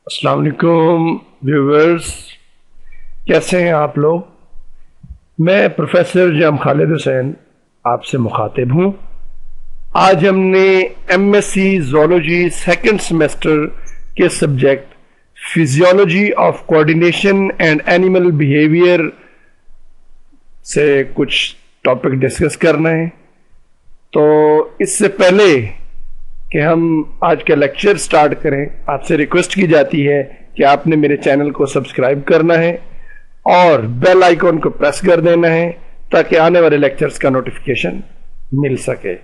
अस्सलाम वालेकुम व्यूवर्स, कैसे हैं आप लोग। मैं प्रोफेसर जाम खालिद हुसैन आपसे मुखातिब हूँ। आज हमने एमएससी ज़ूलॉजी सेकंड सेमेस्टर के subject physiology of coordination and animal behaviour से कुछ टॉपिक डिस्कस करना है। तो इससे पहले कि हम आज का लेक्चर स्टार्ट करें, आपसे रिक्वेस्ट की जाती है कि आपने मेरे चैनल को सब्सक्राइब करना है और बेल आइकॉन को प्रेस कर देना है ताकि आने वाले लेक्चर्स का नोटिफिकेशन मिल सके।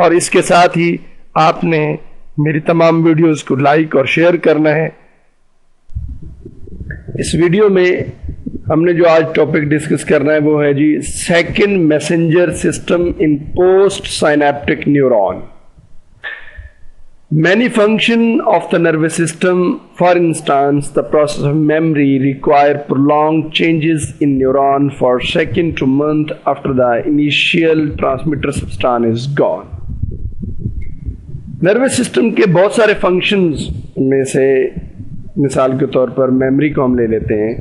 और इसके साथ ही आपने मेरी तमाम वीडियोस को लाइक और शेयर करना है। इस वीडियो में हमने जो आज टॉपिक डिस्कस करना है वो है जी second messenger system in post synaptic neuron. Many functions of the nervous system, for instance, the process of memory, require prolonged changes in neuron for second to month after the initial transmitter substance is gone. Nervous system के बहुत सारे functions में से मिसाल के तौर पर memory को हम ले लेते हैं।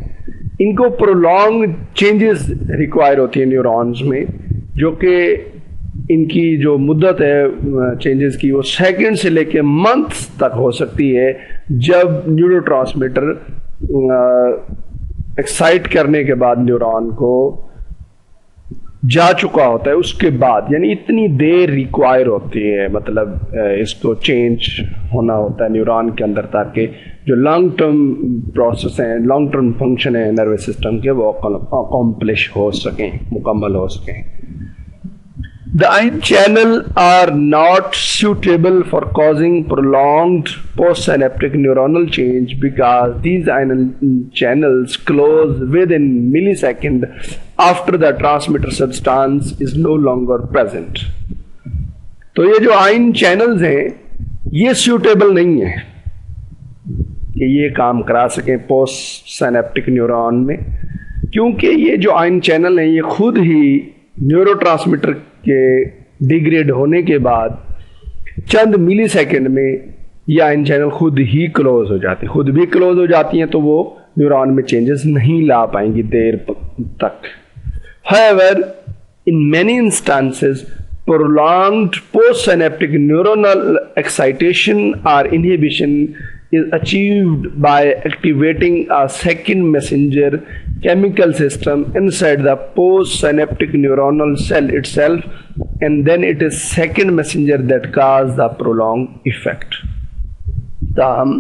इनको प्रोलॉन्ग चेंजेस रिक्वायर होती है न्यूरॉन्स में, जो कि इनकी जो मुद्दत है चेंजेस की वो सेकंड से लेके मंथ्स तक हो सकती है, जब न्यूरोट्रांसमीटर एक्साइट करने के बाद न्यूरॉन को जा चुका होता है उसके बाद, यानी इतनी देर रिक्वायर होती है, मतलब इसको चेंज होना होता है न्यूरॉन के अंदर ताकि जो लॉन्ग टर्म प्रोसेस हैं, लॉन्ग टर्म फंक्शन है नर्वस सिस्टम के वो अकॉम्प्लिश हो सकें, मुकम्मल हो सकें। The ion channel are not suitable for causing prolonged postsynaptic neuronal change because these ion channels close within millisecond after the transmitter substance is no longer present. तो ये जो आयन चैनल्स हैं ये सूटेबल नहीं है कि ये काम करा सकें पोस्ट साइनेप्टिक न्यूरॉन में, क्योंकि ये जो आयन चैनल हैं ये खुद ही न्यूरोट्रांसमीटर के डिग्रेड होने के बाद चंद मिली सेकेंड में ये आयन चैनल खुद ही क्लोज हो जाती, खुद भी क्लोज हो जाती हैं, तो वो न्यूरॉन में चेंजेस नहीं ला पाएंगी देर तक। However, in many instances, prolonged postsynaptic neuronal excitation or inhibition is achieved by activating a second messenger chemical system inside the postsynaptic neuronal cell itself, and then it is second messenger that cause the prolonged effect. ताहम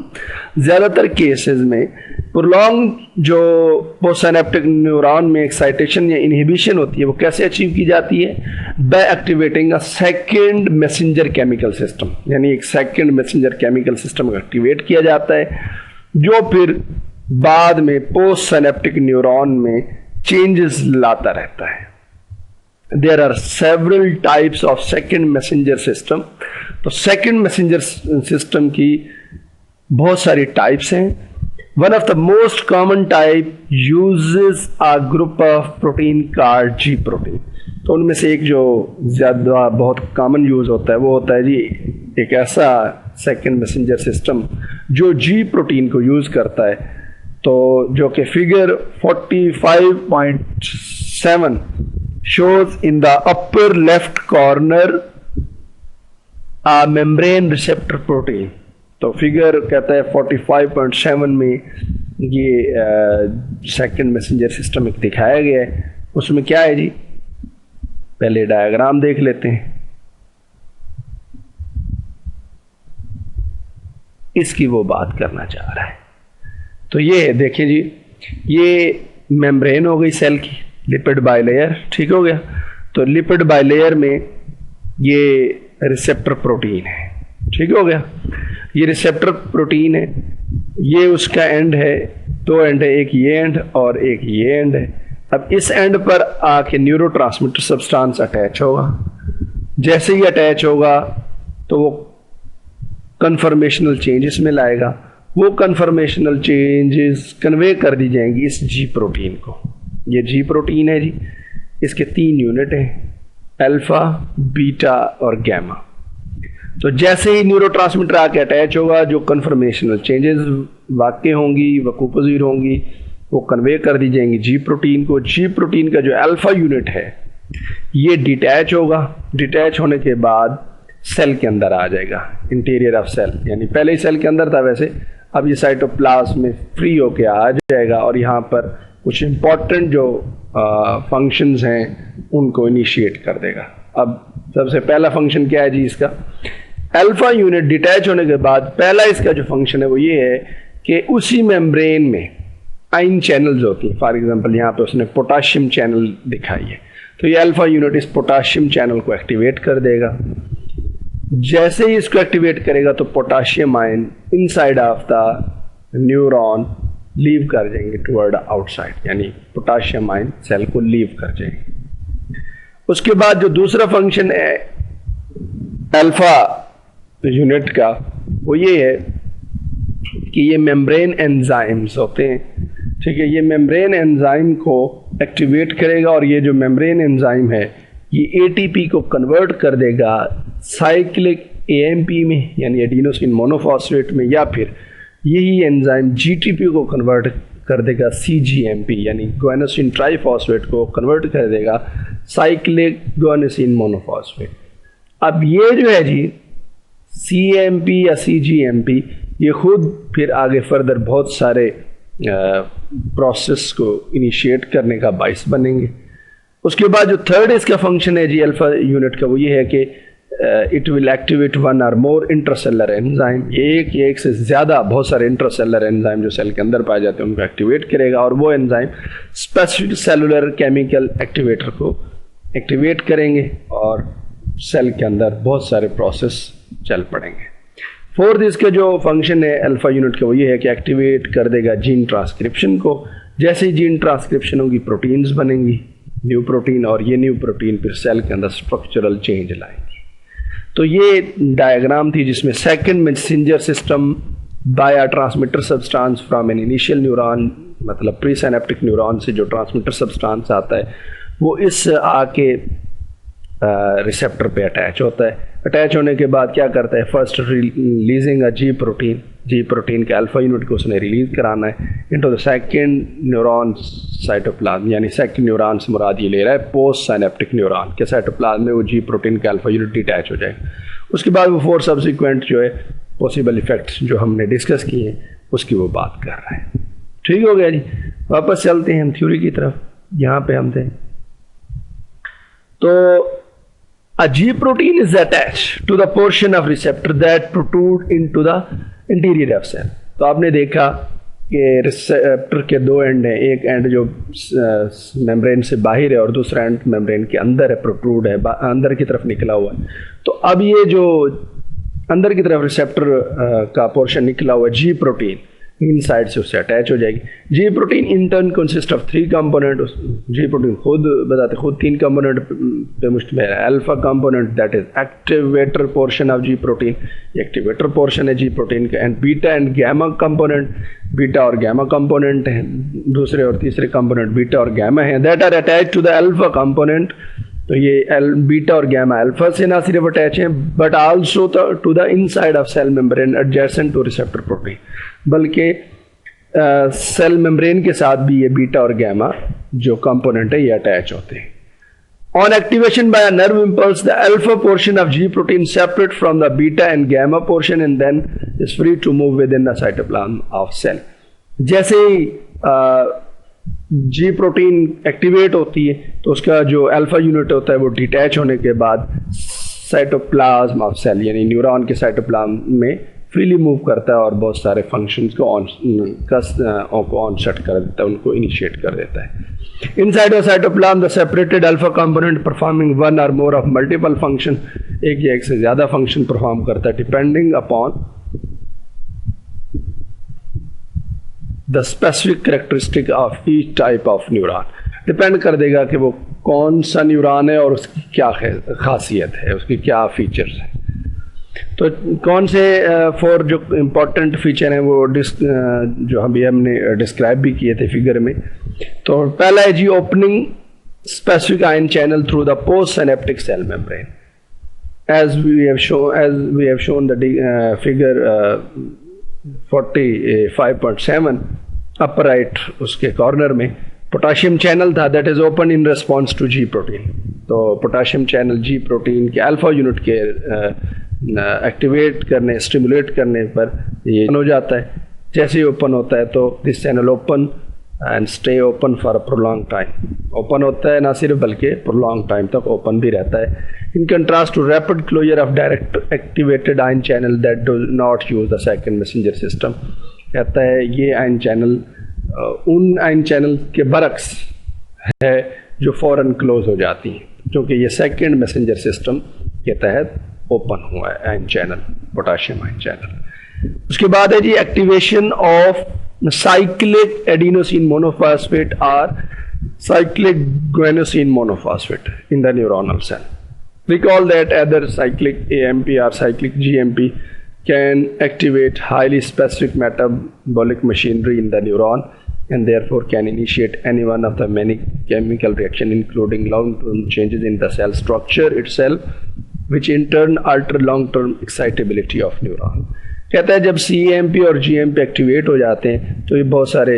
ज़्यादातर cases में prolong जो postsynaptic neuron में excitation या inhibition होती है वो कैसे अचीव की जाती है? By activating a second messenger chemical system, यानी एक second messenger chemical system activate किया जाता है जो फिर बाद में पोस्टसाइनेप्टिक न्यूरॉन में चेंजेस लाता रहता है। There are several types of second messenger system. तो सेकंड मैसेंजर सिस्टम की बहुत सारी टाइप्स हैं। One of the most common type uses a group of protein called ji protein. तो उनमें से एक जो ज़्यादा बहुत कॉमन यूज होता है वो होता है जी एक ऐसा सेकंड मैसेंजर सिस्टम जो जी प्रोटीन को यूज करता है, तो जो कि figure 45.7 shows in the upper left corner a membrane receptor protein। तो फिगर कहता है 45.7 में ये सेकंड मैसेंजर सिस्टम एक दिखाया गया है। उसमें क्या है जी, पहले डायग्राम देख लेते हैं। इसकी वो बात करना चाह रहा है। तो ये देखिए जी, ये मेम्ब्रेन हो गई सेल की, लिपिड बाइलेयर, ठीक हो गया। तो लिपिड बाइलेयर में ये रिसेप्टर प्रोटीन है, ठीक हो गया। ये रिसेप्टर प्रोटीन है, ये उसका एंड है, दो एंड है, एक ये एंड और एक ये एंड है। अब इस एंड पर आके न्यूरोट्रांसमीटर सब्सटेंस अटैच होगा। जैसे ही अटैच होगा तो वो कन्फर्मेशनल चेंजेस में लाएगा। वो कन्फर्मेशनल चेंजेस कन्वे कर दी जाएंगी इस जी प्रोटीन को। ये जी प्रोटीन है जी, इसके 3 यूनिट हैं, अल्फा, बीटा और गैमा। तो जैसे ही न्यूरोट्रांसमीटर आके अटैच होगा, जो कन्फर्मेशनल चेंजेस वाकई होंगी, वकूफ पज़ीर होंगी, वो कन्वे कर दी जाएंगी जी प्रोटीन को। जी प्रोटीन का जो अल्फा यूनिट है ये डिटैच होगा। डिटैच होने के बाद सेल के अंदर आ जाएगा, इंटीरियर ऑफ सेल, यानी पहले ही सेल के अंदर था वैसे, अब ये साइटोप्लाज्म में फ्री होके आ जाएगा और यहाँ पर कुछ इंपॉर्टेंट जो फंक्शंस हैं उनको इनिशिएट कर देगा। अब सबसे पहला फंक्शन क्या है जी इसका, अल्फा यूनिट डिटैच होने के बाद पहला इसका जो फंक्शन है वो ये है कि उसी मेम्ब्रेन में आयन चैनल्स होती हैं। फॉर एग्जांपल यहाँ पे उसने पोटाशियम चैनल दिखाई है, तो ये अल्फा यूनिट इस पोटाशियम चैनल को एक्टिवेट कर देगा। जैसे ही इसको एक्टिवेट करेगा तो potassium ion inside of the neuron leave कर जाएंगे टुवर्ड आउटसाइड, यानी पोटाशियम आयन सेल को लीव कर जाएंगे। उसके बाद जो दूसरा फंक्शन है अल्फा यूनिट का वो ये है कि ये मेम्ब्रेन एंजाइम्स होते हैं, ठीक है, ये मेम्ब्रेन एंजाइम को एक्टिवेट करेगा और ये जो मेम्ब्रेन एंजाइम है ये एटीपी को कन्वर्ट कर देगा साइक्लिक एएमपी में, यानी एडिनोसिन मोनोफॉस्फेट में, या फिर यही एंजाइम जीटीपी को कन्वर्ट कर देगा सीजीएमपी, यानी गुआनोसिन ट्राइफॉस्फेट को कन्वर्ट कर देगा साइक्लिक गुआनोसिन मोनोफॉस्फेट। अब ये जो है जी सीएमपी या सीजीएमपी ये खुद फिर आगे फर्दर बहुत सारे प्रोसेस को इनिशिएट करने का बाइस बनेंगे। उसके बाद जो थर्ड इसका फंक्शन है जी अल्फा यूनिट का वो ये है कि इट विल एक्टिवेट वन और मोर इंट्रासेलुलर एंजाइम, ये एक से ज़्यादा बहुत सारे इंट्रासेलुलर एंजाइम जो सेल के अंदर पाए जाते हैं उनको एक्टिवेट करेगा और वो enzyme specific cellular chemical activator को एक्टिवेट करेंगे और सेल के अंदर बहुत सारे प्रोसेस चल पड़ेंगे। फोर्थ इसका जो फंक्शन है अल्फा यूनिट का वो ये है कि एक्टिवेट कर देगा जीन ट्रांसक्रिप्शन को। जैसे ही जीन ट्रांसक्रिप्शन होगी प्रोटीन्स बनेंगी, न्यू प्रोटीन, और ये न्यू प्रोटीन फिर सेल के अंदर स्ट्रक्चरल चेंज लाएंगे। तो ये डायग्राम थी जिसमें second messenger system by transmitter substance from an initial neuron, मतलब प्री सिनेप्टिक न्यूरॉन से जो ट्रांसमिटर सब्सटेंस आता है वो इस आके रिसेप्टर पे अटैच होता है। अटैच होने के बाद क्या करता है, first releasing a ji protein के अल्फा यूनिट को उसने रिलीज कराना है into the second neuron cytoplasm, यानी सेकंड न्यूरॉन से मुराद ये ले रहा है पोस्ट साइनेप्टिक न्यूरॉन के साइटोप्लाज्म में वो जी प्रोटीन के अल्फा यूनिट डिटैच हो जाएगा। उसके बाद वो 4 सब्सिक्वेंट जो है पॉसिबल इफेक्ट्स जो हमने डिस्कस किए हैं उसकी वो बात कर रहा है। ठीक हो गया जी, वापस चलते हैं हम थ्योरी की तरफ। यहाँ पे हम थे तो a G protein is attached to the portion of receptor that protrude into the interior of cell। तो आपने देखा कि रिसेप्टर के 2 एंड हैं, एक एंड जो मेम्ब्रेन से बाहर है और दूसरा एंड मेम्ब्रेन के अंदर है, प्रोट्रूड है, अंदर की तरफ निकला हुआ है। तो अब ये जो अंदर की तरफ रिसेप्टर का पोर्शन निकला हुआ जी प्रोटीन इन साइड से उससे अटैच हो जाएगी। G protein in turn consist of 3 component. G protein खुद 3 कंपोनेंट पे मुश्तमिल है। Alpha component that is activator portion of G protein, activator portion है जी प्रोटीन का, and beta and gamma component, beta और गैमा कंपोनेंट हैं, दूसरे और तीसरे कंपोनेंट बीटा और गैमा हैं, that are attach to the alpha component. तो ये बीटा और गैमा अल्फा से ना सिर्फ अटैच हैं but also to the inside of cell membrane adjacent to receptor protein, बल्कि सेल मेम्ब्रेन के साथ भी ये बीटा और गैमा जो कंपोनेंट है ये अटैच होते हैं। On activation by a nerve impulse the alpha portion of G protein separate from the beta and gamma portion and then is free to move within the cytoplasm of cell. जैसे ही जी protein activate होती है तो उसका जो alpha unit होता है वो डिटैच होने के बाद साइटोप्लाज्म ऑफ सेल यानी न्यूरॉन के साइटोप्लाज्म में फ्रीली मूव करता है और बहुत सारे फंक्शंस को ऑन सेट कर देता है, उनको इनिशिएट कर देता है। Inside of cytoplasm the separated alpha component performing one और मोर ऑफ मल्टीपल फंक्शन, एक या एक से ज्यादा फंक्शन परफॉर्म करता है depending upon the specific characteristic of each type of neuron. Depend कर देगा कि वो कौन सा न्यूरॉन है और उसकी क्या खासियत है, उसकी क्या फीचर्स है। तो कौन से 4 जो इम्पोर्टेंट फीचर हैं वो जो अभी हमने डिस्क्राइब भी किए थे फिगर में। तो पहला है जी opening specific ion channel through the post synaptic cell membrane. as we have shown the figure 45.7 upper right उसके कॉर्नर में पोटाशियम चैनल था that is open in response to G protein. तो पोटाशियम चैनल जी प्रोटीन के alpha unit के activate करने stimulate करने पर ये हो जाता है। जैसे ही ओपन होता है तो this channel open and stay open for a prolong time. Open होता है ना सिर्फ बल्कि प्रोलॉन्ग टाइम तक ओपन भी रहता है। In contrast to rapid closure of direct activated ion channel that do not use the second messenger system. कहता है ये आयन चैनल उन आयन चैनल के बरक्स है जो फौरन क्लोज हो जाती हैं क्योंकि ये सेकंड मैसेंजर सिस्टम के तहत ओपन हुआ है ion channel, potassium ion channel. उसके बाद है जी activation of cyclic adenosine monophosphate or cyclic guanosine monophosphate in the neuronal cell. Recall that either cyclic AMP or cyclic GMP can activate highly specific metabolic machinery in the neuron and therefore can initiate any one of the many chemical reactions including long-term changes in the cell structure itself, which in turn alter long-term excitability of neuron. कहता है जब CAMP और GMP activate हो जाते हैं तो ये बहुत सारे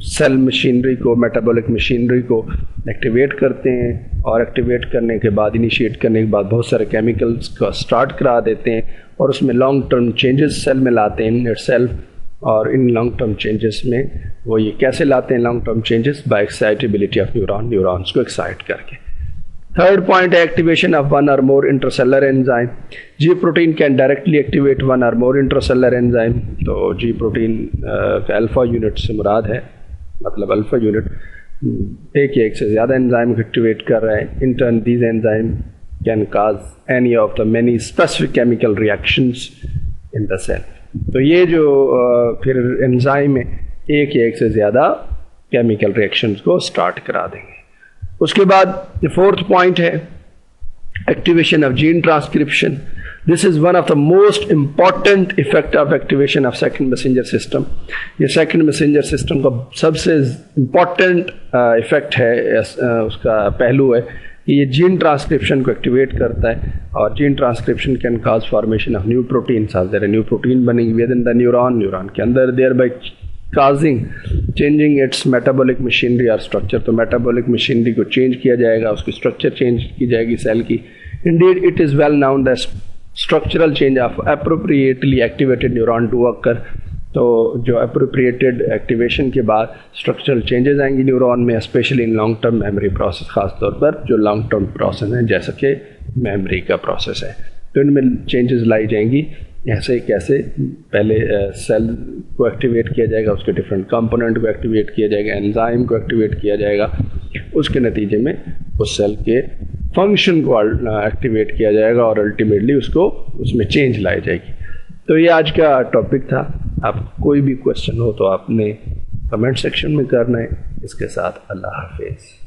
सेल मशीनरी को, मेटाबॉलिक मशीनरी को एक्टिवेट करते हैं और एक्टिवेट करने के बाद, इनिशिएट करने के बाद बहुत सारे केमिकल्स का स्टार्ट करा देते हैं और उसमें लॉन्ग टर्म चेंजेस सेल में लाते हैं इन इटसेल्फ। और इन लॉन्ग टर्म चेंजेस में वो ये कैसे लाते हैं long term changes? By excitability of neurons को एक्साइट करके। Third point, activation of one or more intracellular enzyme. G protein can directly activate one or more intracellular enzyme. तो G protein का अल्फा यूनिट से मुराद है, मतलब alpha unit एक या एक से ज़्यादा एंजाइम को एक्टिवेट कर रहे हैं। In turn, these enzyme can cause any of the many specific chemical reactions in the cell. तो ये जो फिर एंजाइम है एक या एक से ज़्यादा केमिकल रिएक्शंस को स्टार्ट करा देंगे। उसके बाद फोर्थ पॉइंट है activation of gene transcription. This is one of the most important effect of activation of second messenger system. ये सेकंड मैसेंजर सिस्टम का सबसे इंपॉर्टेंट इफेक्ट है, उसका पहलू है कि ये जीन ट्रांसक्रिप्शन को एक्टिवेट करता है और gene transcription can cause formation of new proteins. New protein बनेगी विद इन द न्यूरॉन के अंदर, thereby causing changing its metabolic machinery or structure। तो metabolic machinery को चेंज किया जाएगा, उसकी स्ट्रक्चर चेंज की जाएगी सेल की। Indeed, it is well known that structural change of appropriately activated neuron to occur। तो जो appropriated activation के बाद structural changes आएंगी न्यूरॉन में, especially in long term memory process, खास तौर पर जो long term process है जैसा कि memory का process है, तो इनमें changes लाई जाएंगी। ऐसे कैसे पहले सेल को एक्टिवेट किया जाएगा, उसके डिफरेंट कंपोनेंट को एक्टिवेट किया जाएगा, एंजाइम को एक्टिवेट किया जाएगा, उसके नतीजे में उस सेल के फंक्शन को एक्टिवेट किया जाएगा और अल्टीमेटली उसको उसमें चेंज लाई जाएगी। तो ये आज का टॉपिक था। आप कोई भी क्वेश्चन हो तो आपने कमेंट सेक्शन में करना है। इसके साथ अल्लाह हाफिज़।